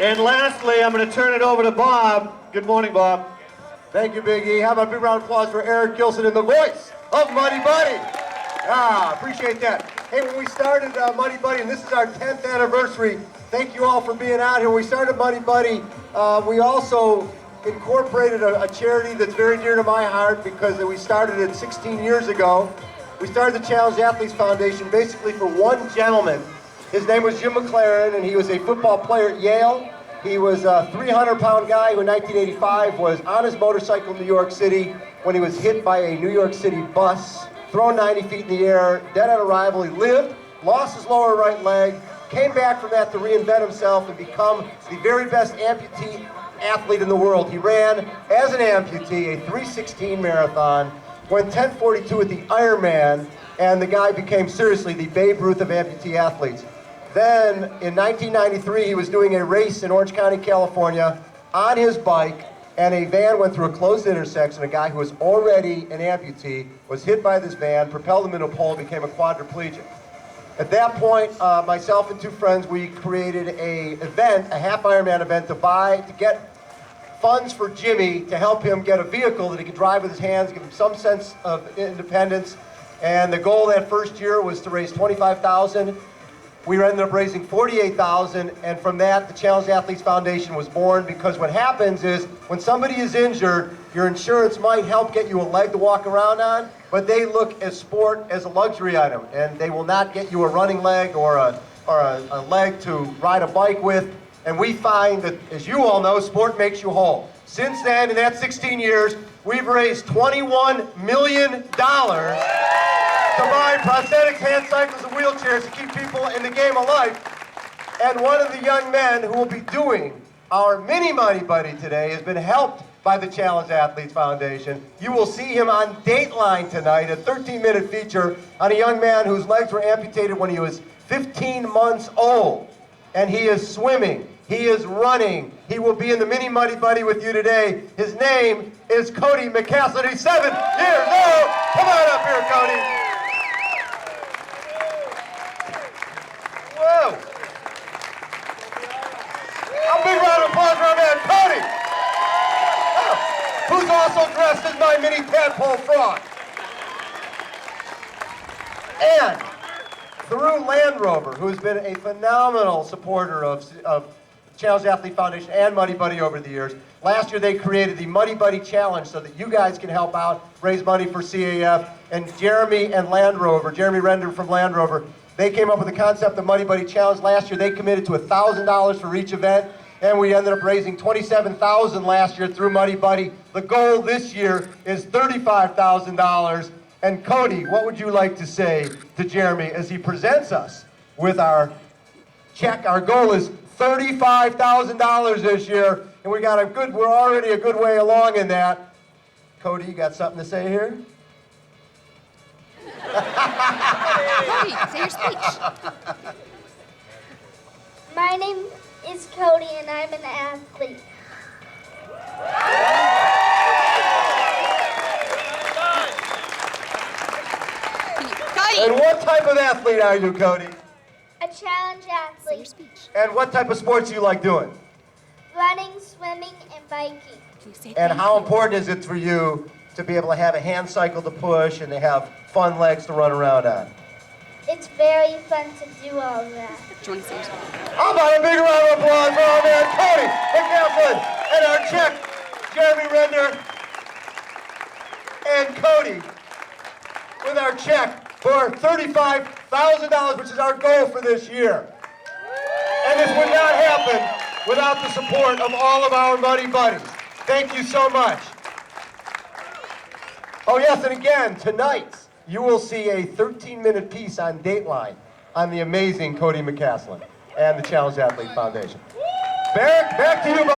And lastly, I'm going to turn it over to Bob. Good morning, Bob. Thank you, Big E. How about a big round of applause for Eric Gilson and the voice of Muddy Buddy? Appreciate that. Hey, when we started Muddy Buddy, and this is our 10th anniversary, thank you all for being out here. When we started Muddy Buddy, we also incorporated a charity that's very dear to my heart because we started it 16 years ago. We started the Challenged Athletes Foundation basically for one gentleman. His name was Jim McLaren, and he was a football player at Yale. He was a 300-pound guy who in 1985 was on his motorcycle in New York City when he was hit by a New York City bus, thrown 90 feet in the air, dead on arrival. He lived, lost his lower right leg, came back from that to reinvent himself and become the very best amputee athlete in the world. He ran as an amputee a 3:16 marathon, went 10:42 at the Ironman, and the guy became seriously the Babe Ruth of amputee athletes. Then in 1993 he was doing a race in Orange County, California on his bike, and a van went through a closed intersection. A guy who was already an amputee was hit by this van, propelled him into a pole, and became a quadriplegic. At that point, myself and two friends, we created a half Ironman event to get funds for Jimmy to help him get a vehicle that he could drive with his hands, give him some sense of independence. And the goal that first year was to raise $25,000. We ended up raising $48,000, and from that, the Challenged Athletes Foundation was born, because what happens is when somebody is injured, your insurance might help get you a leg to walk around on, but they look at sport as a luxury item, and they will not get you a running leg or a leg to ride a bike with. And we find that, as you all know, sport makes you whole. Since then, in that 16 years, we've raised $21 million to buy prosthetics, hand cycles, and wheelchairs to keep people in the game of life. And one of the young men who will be doing our mini Muddy Buddy today has been helped by the Challenged Athletes Foundation. You will see him on Dateline tonight, a 13-minute feature on a young man whose legs were amputated when he was 15 months old. And he is swimming, he is running. He will be in the mini Muddy Buddy with you today. His name is Cody McCasland. He's 7 years old. Come on up here, Cody. Whoa. A big round of applause for our man, Cody. Oh, who's also dressed as my mini tadpole frog. And through Land Rover, who's been a phenomenal supporter of Challenged Athlete Foundation and Muddy Buddy over the years. Last year they created the Muddy Buddy Challenge so that you guys can help out, raise money for CAF. And Jeremy and Land Rover, Jeremy Render from Land Rover, they came up with the concept of Muddy Buddy Challenge. Last year they committed to $1,000 for each event, and we ended up raising $27,000 last year through Muddy Buddy. The goal this year is $35,000. And Cody, what would you like to say to Jeremy as he presents us with our check? Our goal is $35,000 this year, and we're already a good way along in that. Cody, you got something to say here? Cody, say your speech. My name is Cody, and I'm an athlete. And what type of athlete are you, Cody? A challenge Say your athlete. speech. And what type of sports do you like doing? Running, swimming, and biking. Can you say And thank how you? important is it for you to be able to have a hand cycle to push and to have fun legs to run around on? It's very fun to do all that. Do you want to say your speech? How about a big round of applause for our man Cody McCasland and our check, Jeremy Render and Cody, with our check for $35,000, which is our goal for this year. And this would not happen without the support of all of our Muddy Buddies. Thank you so much. Oh yes, and again, tonight, you will see a 13-minute piece on Dateline on the amazing Cody McCasland and the Challenged Athlete Foundation. Back to you, Bob.